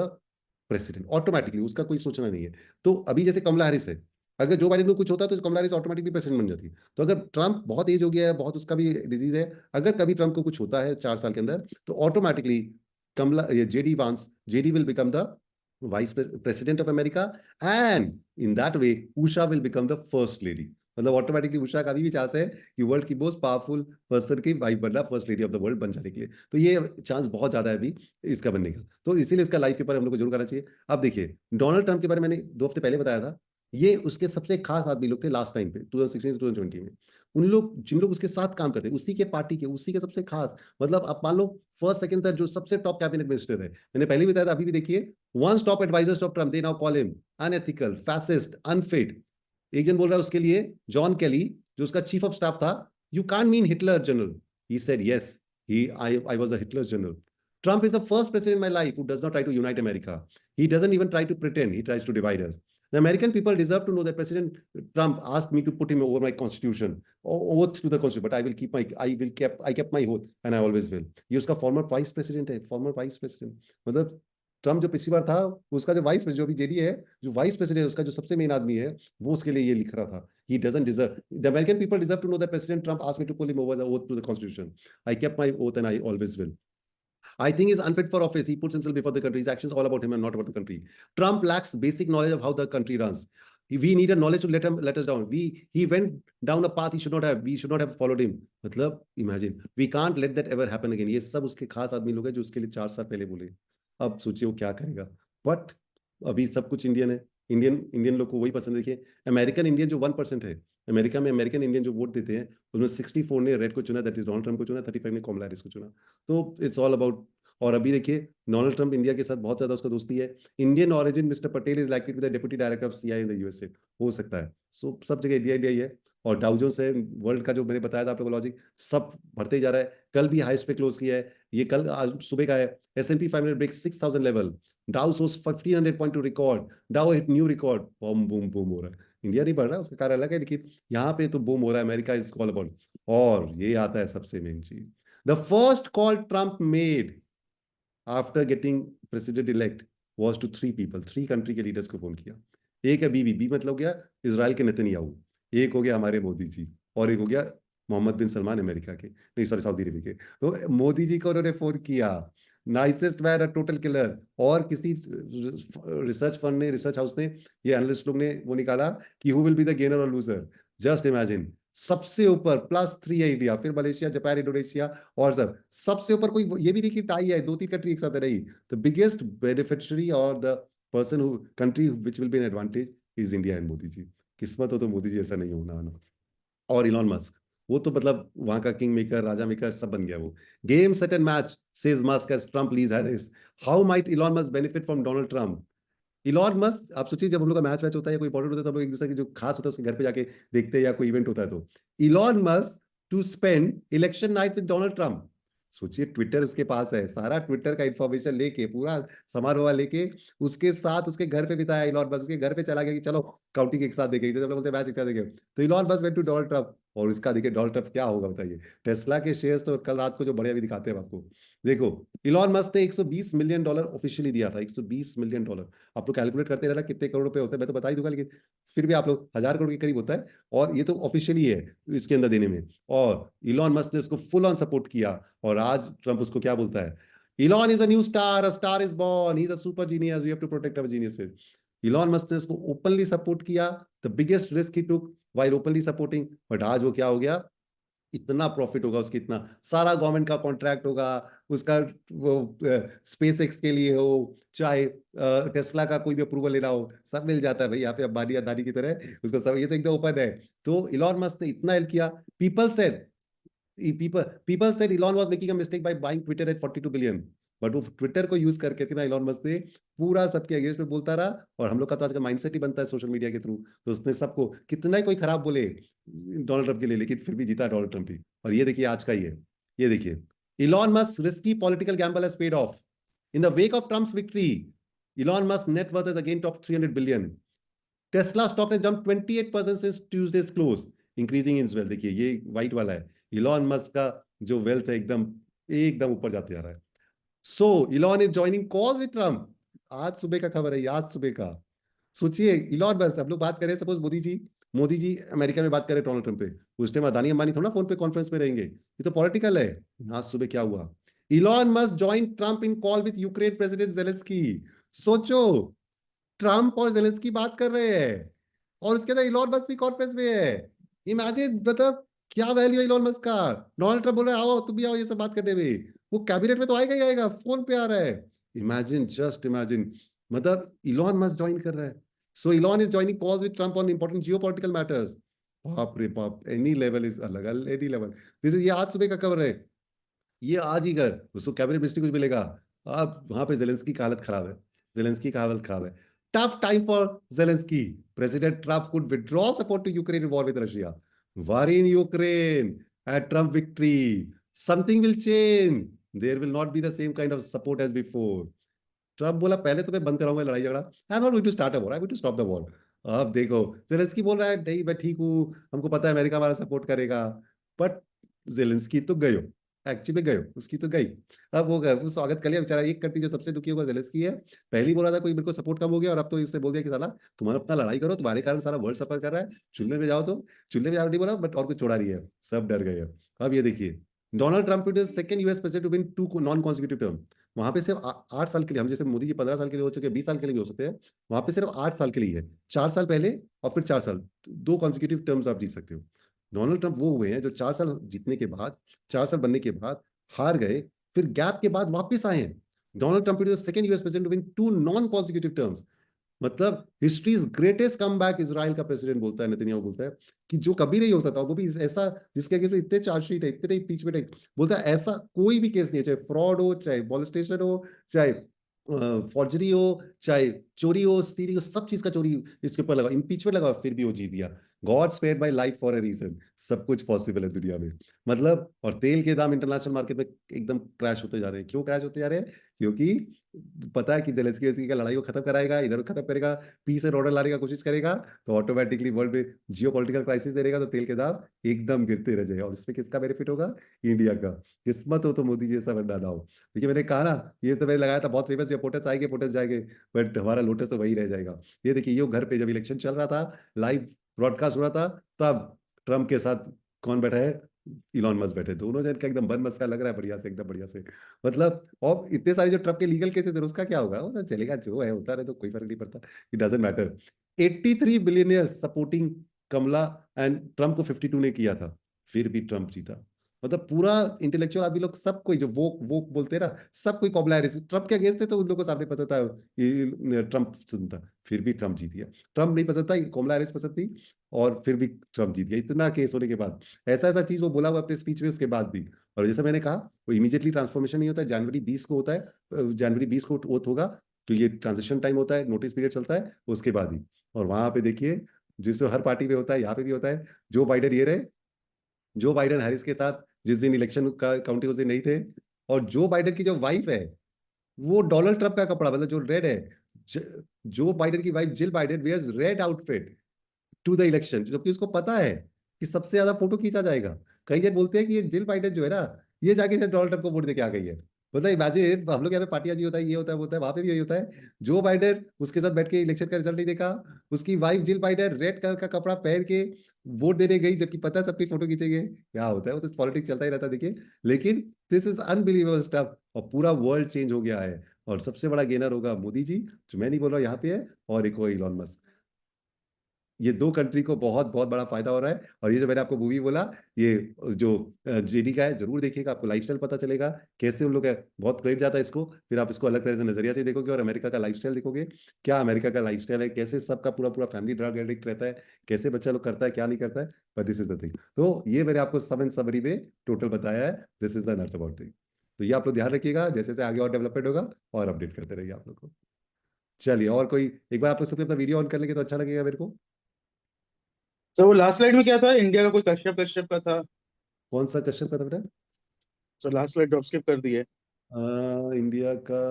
president, automatically, उसका कोई सोचना नहीं है। तो अभी जैसे कमला हैरिस है, अगर जो बाइडेन को कुछ होता है तो कमला हैरिस ऑटोमेटिकली प्रेसिडेंट बन जाती है। तो अगर ट्रंप बहुत एज हो गया है, बहुत उसका भी डिजीज है, अगर कभी ट्रंप को कुछ होता है 4 साल के अंदर, तो ऑटोमेटिकली कमला ये जेडी वांस, JD will become the vice president of America, and in that way Usha will become the first lady. मतलब ऑटोमेटिकली उषा का भी चांस है कि वर्ल्ड की मोस्ट पावरफुल पर्सन की वाइफ बनना, first lady of the world बन जाने के लिए। तो ये चांस बहुत ज्यादा है अभी इसका बनने का, तो इसीलिए इसका लाइफ पेपर हम लोग को जरूर करना चाहिए। अब देखिए डोनाल्ड ट्रंप के बारे में मैंने 2 हफ्ते पहले बताया था, ये उसके सबसे खास आदमी लोग थे लास्ट टाइम पे 2016 2020 में। उन लोग जिन लोग उसके साथ काम करते हैं, उसी के पार्टी के, उसी के सबसे खास, मतलब आप मान लो फर्स्ट सेकंड थर्ड जो सबसे टॉप कैबिनेट मिनिस्टर है, मैंने पहले भी बताया था, अभी भी देखिए, one top advisers of Trump, they now call him unethical, fascist, unfit. एक जन बोल रहा है उसके लिए, जॉन केली, जो उसका चीफ ऑफ स्टाफ था, you can't mean Hitler general. He said yes, he I was a Hitler general. Trump is the first president in my life who does not try to unite America. He doesn't even try to pretend. He tries to divide us. The American people deserve to know that President Trump asked me to put him over my constitution, oath to the constitution. But I kept my oath, and I always will. ये उसका former vice president है, former vice president. मतलब Trump जो पिछली बार था, उसका जो vice जो अभी जेडी है, जो वाइस प्रेसिडेंट है, उसका जो सबसे मेन आदमी है, वो उसके लिए ये लिख रहा था। He doesn't deserve. The American people deserve to know that President Trump asked me to pull him over the oath to the Constitution. I kept my oath, and I always will. I think he's unfit for office. He puts himself before the country. His actions all about him and not about the country. Trump lacks basic knowledge of how the country runs. We need a knowledge to let us down. He went down a path he should not have. We should not have followed him. मतलब imagine, we can't let that ever happen again. ये सब उसके खास आदमी लोग हैं जो उसके लिए 4 साल पहले बोले। अब सोचिए वो क्या करेगा। बट अभी सब कुछ इंडियन है। इंडियन इंडियन लोग को वही पसंद है। देखिए अमेरिकन इंडियन जो 1% है, अमेरिका में अमेरिकन इंडियन जो वोट देते हैं, उसमें 64 ने रेड को चुना, दैट इज डोनाल्ड ट्रम्प को चुना, 35 ने कमला हैरिस को चुना। तो इट्स ऑल अबाउट। और अभी देखिए डोनाल्ड ट्रम्प इंडिया के साथ बहुत ज्यादा उसका दोस्ती है। Indian origin mister Patel is likely to be the deputy director of CIA in the USA, हो सकता है। सो सब जगह इंडिया इंडिया ही है। और डाउजोन्स है वर्ल्ड का, जो मैंने बताया था आप लोगों को लॉजिक, सब बढ़ते ही जा रहा है। कल भी हाईएस्ट पे क्लोज किया है, ये कल आज सुबह का है। S&P 500 ब्रेक 6000 लेवल, डाउ सोस 1500 पॉइंट टू रिकॉर्ड, डाउ hit new record, boom boom boom हो रहा है। इंडिया नहीं बढ़ रहा, उसका कारण अलग है, लेकिन यहाँ पे तो बूम हो रहा है। America is all about. और ये आता है सबसे मेन चीज, the first call Trump made after getting president elect was to 3 people, 3 country के लीडर्स को फोन किया। एक है बीबी, बी मतलब हो गया इसराइल के नेतन्याहू, एक हो गया हमारे मोदी जी, और एक हो गया मोहम्मद बिन सलमान अमेरिका के, नहीं सॉरी सऊदी अरब के। तो मोदी जी को उन्होंने फोन किया, nicest man, a total killer. और किसी रिसर्च फंड ने, रिसर्च हाउस ने, ये एनालिस्ट लोग ने वो निकाला कि who will be the gainer और लूजर। जस्ट इमेजिन, सबसे ऊपर +3 है इंडिया, फिर मलेशिया, जापान, इंडोनेशिया, और सब सबसे ऊपर। कोई ये भी नहीं कि टाई है, 2-3 कंट्री एक साथ रही। द बिगेस्ट बेनिफिशियरी और the person who country which will be an advantage is India and Modi ji. किस्मत हो तो मोदी जी ऐसा नहीं होना। और इलॉन मस्क, वो तो मतलब वहां का किंग मेकर, राजा मेकर सब बन गया वो। Game set and match says Musk as Trump leads Harris. How might Elon Musk benefit from Donald Trump. Elon Musk, आप सोचिए जब हम लोग का मैच होता है या कोई इंपॉर्टेंट होता है, तो हम लोग एक दूसरे की जो खास होता है उसके घर पे जाके देखते हैं, या कोई इवेंट होता है, तो Elon Musk to spend election night with Donald Trump. सोचिए ट्विटर उसके पास है, सारा ट्विटर का इंफॉर्मेशन लेके, पूरा समारोह लेके उसके साथ उसके घर पे बिताया। इलॉन मस्क उसके घर पे चला गया कि चलो काउंटिंग एक साथ देखेंगे, जब लोग बोलते हैं मैच एक साथ देखेंगे, तो Elon Musk went to Donald Trump और इसका देखिए डोनाल्ड ट्रम्प क्या होगा बताइए। टेस्ला के शेयर्स तो कल रात को जो बढ़े अभी दिखाते हैं आपको। देखो, इलॉन मस्क ने $120 मिलियन ऑफिशियली दिया था, $120 मिलियन। आप लोग कैलकुलेट करते रहना कितने करोड़ रुपए होते हैं, मैं तो बता ही दूंगा, लेकिन फिर भी आप लोग 1000 करोड़ के करीब होता है। और ये तो ऑफिशियली है इसके अंदर देने में। और इलॉन मस्क ने उसको फुल ऑन सपोर्ट किया। और आज ट्रम्प उसको क्या बोलता है, Elon is a new star, a star is born, he is a super genius, we have to protect our geniuses. Elon Musk ने उसको ओपनली सपोर्ट किया, the biggest risk he took while openly supporting. But आज वो क्या हो गया, इतना profit होगा उसकी, इतना सारा गवर्नमेंट का कॉन्ट्रैक्ट होगा उसका, वो स्पेस एक्स के लिए हो, चाहे टेस्ला का कोई भी अप्रूवल लेना हो, सब मिल जाता है भाई यहाँ पे अंबानी अदानी की तरह उसको सब, ये तो एकदम ओपन है। तो इलॉन मस्क ने इतना हेल्प किया। People said people said Elon was making a mistake by buying Twitter at 42 billion, but वो ट्विटर को यूज करके थी ना इलॉन मस्क ने, पूरा सबके अगेंस्ट में बोलता रहा। और हम लोग का तो आज का माइंडसेट ही बनता है सोशल मीडिया के थ्रू, तो उसने सबको कितना ही कोई खराब बोले डोनाल्ड ट्रंप के लिए, लेकिन फिर भी जीता डोनाल्ड ट्रंप ही। और ये देखिए आज का ही है, ये देखिए, Elon Musk risky political gamble has paid off in the wake of Trump's victory. Elon Musk net worth is again top 300 billion. Tesla stock ने jump 28% since Tuesday's close, increasing in wealth. देखिए ये white वाला है, Elon Musk का जो wealth है एकदम एकदम ऊपर जाते जा रहा है। सो Elon is joining cause with Trump. आज सुबह का खबर है, आज सुबह का। सोचिए इलॉन मस्क, हम लोग बात करें सपोज मोदी जी अमेरिका में बात करें डोनाल्ड ट्रम्प पे, उस टाइम अदानी अंबानी थोड़ा फोन पे कॉन्फ्रेंस में रहेंगे, ये तो पॉलिटिकल है। आज सुबह क्या हुआ, Elon Musk join Trump in call with Ukraine president Zelensky. सोचो, ट्रम्प और जेलेंस्की बात कर रहे हैं और उसके अंदर इलॉन मस्क भी कॉन्फ्रेंस में है। इमेजिन, मतलब क्या वैल्यू है इलॉन मस्क का। डोनाल्ड ट्रम्प बोल रहे हैं आओ तुम भी आओ ये सब बात करने में, वो कैबिनेट में तो आएगा ही आएगा, फोन पे आ रहा है। इमेजिन, जस्ट इमेजिन, मतलब इलॉन मस्क ज्वाइन कर रहा है। सो Elon is joining calls with Trump on important geopolitical matters. बाप रे बाप, एनी लेवल इज अलग, एनी लेवल। दिस इज, ये आज सुबह का खबर है, ये आज ही कर उसको कैबिनेट मिनिस्ट्री कुछ मिलेगा। अब वहां पे जेलेंस्की की हालत खराब है, जेलेंस्की की हालत खराब है। Tough time for Zelensky, president Trump could withdraw support to Ukraine war with Russia, war in Ukraine at Trump victory, something will change, there will not be the same kind of support as before। Trump बोला पहले तो मैं बंद कराऊंगा लड़ाई झगड़ा, I am not going to start a war, I am going to stop the war. अब देखो, जेलेंस्की बोल रहा है नहीं मैं ठीक हूँ, हमको पता है अमेरिका हमारा सपोर्ट करेगा। बट जेलेंस्की तो गयो, एक्चुअली गयो, उसकी तो गई। अब वो स्वागत कर लिया बेचारा, एक कंट्री जो सबसे दुखी होगा जेलेंस्की है। पहले ही बोला था कोई मेरे को सपोर्ट कम हो गया, और अब तो इसने बोल दिया कि साला तुम्हारा अपना लड़ाई करो, तुम्हारे कारण सारा वर्ल्ड सफर कर रहा है, चुनने में जाओ, तो चुनने में जाओ नहीं बोला, बट और कुछ छोड़ा नहीं है, सब डर गए। अब ये देखिए, Donald Trump is second US president to win 2 non consecutive term. वहां पे सिर्फ 8 साल के लिए, हम जैसे मोदी जी 15 साल के लिए हो चुके हैं, 20 साल के लिए भी हो सकते हैं, वहां पे सिर्फ 8 साल के लिए है। 4 साल पहले और फिर 4 साल, 2 कॉन्सिक्यूटिव टर्म्स आप जीत सकते हो। डोनाल्ड ट्रंप वो हुए हैं जो 4 साल जीतने के बाद, 4 साल बनने के बाद हार गए, फिर गैप के बाद वापस आए हैं। Donald Trump is the second US president to win 2 non consecutive terms. मतलब हिस्ट्रीज ग्रेटेस्ट कमबैक इजराइल का प्रेसिडेंट बोलता है, नेतन्याहू बोलता है कि जो कभी नहीं हो सकता, वो भी ऐसा जिसके अगेंस्ट में इतने चार्जशीट है, इतने इम्पीचमेंट है, बोलता है ऐसा कोई भी केस नहीं है, चाहे फ्रॉड हो, चाहे मॉलेस्टेशन हो, चाहे फॉर्जरी हो, चाहे चोरी हो, स्टीलिंग हो, सब चीज का चोरी इसके ऊपर लगा, इम्पीचमेंट लगा, फिर भी वो जीत दिया। God spared my life for a reason. सब कुछ पॉसिबल है दुनिया में, मतलब। और तेल के दाम इंटरनेशनल मार्केट में एकदम क्रैश होते जा रहे हैं। क्यों क्रैश होते जा रहे हैं? क्योंकि पता है कि जेलेंस्की का लड़ाई को खत्म कराएगा, इधर खत्म करेगा, पीस एंड ऑर्डर लाने का कोशिश करेगा, तो ऑटोमेटिकली वर्ल्ड में जियो पॉलिटिकल क्राइसिस देगा, तो तेल के दाम एकदम गिरते रह जाएगा। और इसमें किसका बेनिफिट होगा? इंडिया का। किस्मत हो तो मोदी जी जैसा बंदा ना हो। देखिए मैंने कहा ना, ये तो मैंने लगाया था बहुत फेमस, ये पोटस आएंगे पोटस जाएंगे, बट हमारा लोटस तो वही रह जाएगा। ये देखिए, ये घर पे जब इलेक्शन चल रहा था, लाइव ब्रॉडकास्ट हो रहा था, तब ट्रम्प के साथ कौन बैठा है? इलॉन मस्क बैठे, दोनों जन का एकदम बन मस्का लग रहा है, बढ़िया से, एकदम बढ़िया से। मतलब, और इतने सारे जो ट्रम्प के लीगल केसेस है उसका क्या होगा? वो सब चलेगा, जो है होता रहे, तो कोई फर्क नहीं पड़ता, it doesn't matter. 83 billionaire supporting Kamala, and Trump को 52 ने किया था, फिर भी ट्रम्प जीता। मतलब पूरा इंटेलेक्चुअल आदमी लोग, सब कोई जो वोक वोक बोलते हैं ना, सब कोई कमला हैरिस ट्रम्प के अगेंस्ट थे, तो उन लोगों को सामने पसंद था, ये ट्रम्प पसंद था, फिर भी ट्रम्प जीत गया। ट्रम्प नहीं पसंद था, कमला हैरिस पसंद थी, और फिर भी ट्रम्प जीत गया, इतना केस होने के बाद। ऐसा ऐसा चीज वो बोला हुआ अपने स्पीच में उसके बाद भी। और जैसे मैंने कहा, वो इमीडिएटली ट्रांसफॉर्मेशन नहीं होता है, जनवरी 20 को होता है, जनवरी 20 को वोट होगा, तो ये ट्रांजिशन टाइम होता है, नोटिस पीरियड चलता है उसके बाद ही। और वहां पे देखिए, जिस हर पार्टी में होता है, यहाँ पे भी होता है। जो बाइडेन ये रहे, जो बाइडेन हैरिस के साथ जिस दिन इलेक्शन का काउंटिंग उस दिन नहीं थे, और जो बाइडेन की जो वाइफ है, वो डोनाल्ड ट्रंप का कपड़ा, मतलब जो रेड है, जो बाइडेन की wife Jill Biden wears red outfit to the election, जबकि उसको पता है कि सबसे ज्यादा फोटो खींचा जाएगा। कई जन बोलते हैं कि ये जिल बाइडेन जो है ना, ये जाके शायद डोनाल्ड ट्रंप को वोट दे के आ गई है। मतलब इमेजिन, हम लोग यहाँ पे पार्टियां जी होता है, ये होता है, वो होता है, वहां पे भी यही होता है। जो बाइडेन उसके साथ बैठ के इलेक्शन का रिजल्ट नहीं देखा, उसकी wife Jill Biden red colour का कपड़ा पहन के वोट देने गई, जबकि पता है सबकी फोटो खींचेंगे। क्या होता है, वो तो पॉलिटिक्स चलता ही रहता है, देखिए। लेकिन दिस इज अनबिलीवेबल स्टफ, और पूरा वर्ल्ड चेंज हो गया है। और सबसे बड़ा गेनर होगा मोदी जी, जो मैं नहीं बोल रहा हूँ, यहाँ पे है, और एक हो इलॉन मस्क। ये दो कंट्री को बहुत बहुत बड़ा फायदा हो रहा है। और ये जो मैंने आपको मूवी बोला, ये जो जेडी का है, जरूर देखिएगा, आपको लाइफस्टाइल पता चलेगा कैसे उन लोग है। बहुत क्रेडिट जाता है इसको, फिर आप इसको अलग तरह से नजरिया से देखोगे और अमेरिका का लाइफस्टाइल देखोगे। क्या अमेरिका का लाइफस्टाइल है, कैसे सबका पूरा पूरा फैमिली ड्रग एडिक्ट रहता है, कैसे बच्चा लोग करता है, क्या नहीं करता है। But this is the thing. तो ये मैंने आपको सब इन समरी में टोटल बताया है। This is the nuts about thing. तो ये आप लोग ध्यान रखिएगा, जैसे जैसे आगे और डेवलपमेंट होगा, और अपडेट करते रहिए आप लोग को। चलिए, और कोई एक बार आप लोग सबके अपना वीडियो ऑन कर लेंगे तो अच्छा लगेगा मेरे को। तो वो लास्ट स्लाइड में क्या था, इंडिया का कोई कश्यप कश्यप का था? कौन सा क्वेश्चन का था बेटा? तो लास्ट स्लाइड ड्रॉप स्किप कर दिए। इंडिया का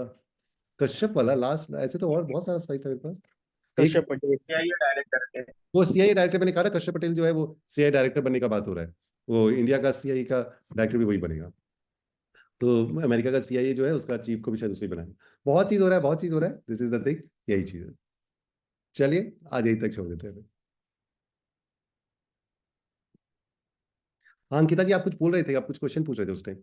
कश्यप वाला लास्ट, ऐसे तो और बहुत सारा सही था मेरे पास। एक, कश्यप पटेल सीआईए डायरेक्टर है। वो सीआई डायरेक्टर मैंने कहा ना, कश्यप पटेल जो है वो सीआई डायरेक्टर बनने का बात हो रहा है। वो इंडिया का सीआई का डायरेक्टर भी वही बनेगा। तो अमेरिका का सीआईए जो है उसका चीफ को भी शायद उसे ही बनाएगा। बहुत चीज हो रहा है, बहुत चीज हो रहा है, दिस इज द थिंग। यही चीज है। चलिए, आज यही तक छोड़ देते हैं। हाँ अंकिता जी, आप कुछ बोल रहे थे, आप कुछ क्वेश्चन पूछ रहे थे उस टाइम।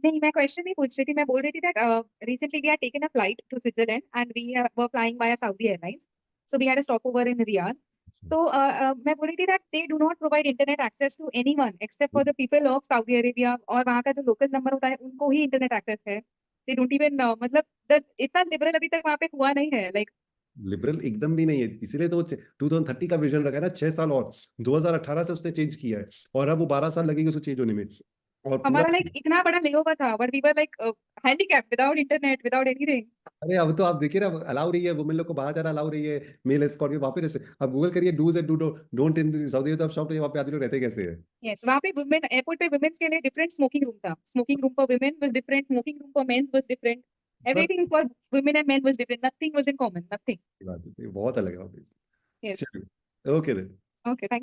नहीं, मैं क्वेश्चन नहीं पूछ रही थी, मैं बोल रही थी that recently we had taken a flight to Switzerland and we were flying by Saudi Airlines, so we had a stop over in Riyadh. तो मैं बोल रही थी that they do not provide internet access to anyone except for the people of Saudi Arabia, और वहाँ का जो local number होता है उनको ही इंटरनेट एक्सेस है। दे डोंट इवन मतलब इतना लिबरल अभी तक वहाँ पे हुआ नहीं है, लाइक लिबरल एकदम भी नहीं है, इसीलिए तो 2030 का विजन रखा है ना, 6 साल और। 2018 से उसने चेंज किया है, और अब वो 12 साल लगेंगे उसको चेंज होने में। और पूरा, हमारा लाइक इतना बड़ा लेओवर था but we were like handicap without internet without anything. अरे अब तो आप देखिए ना, अलाउ रही है वुमेन लोग को बाहर जाना, अलाउ रही है। मेल एस्कॉर्ट वहाँ पे आप गूगल करिए, dos and don'ts in Saudi, तो आप शॉप वहाँ पे आदमी लोग रहते कैसे है। यस, वहाँ पे वुमेन एयरपोर्ट पे वुमेन्स के लिए डिफरेंट स्मोकिंग रूम था, smoking room for women was different, smoking room for men's was different, सब everything for women and men was different, nothing was in common, nothing. बात है, सही, बहुत अलग है वहाँ पे। यस। चलिए, ओके। Okay, thank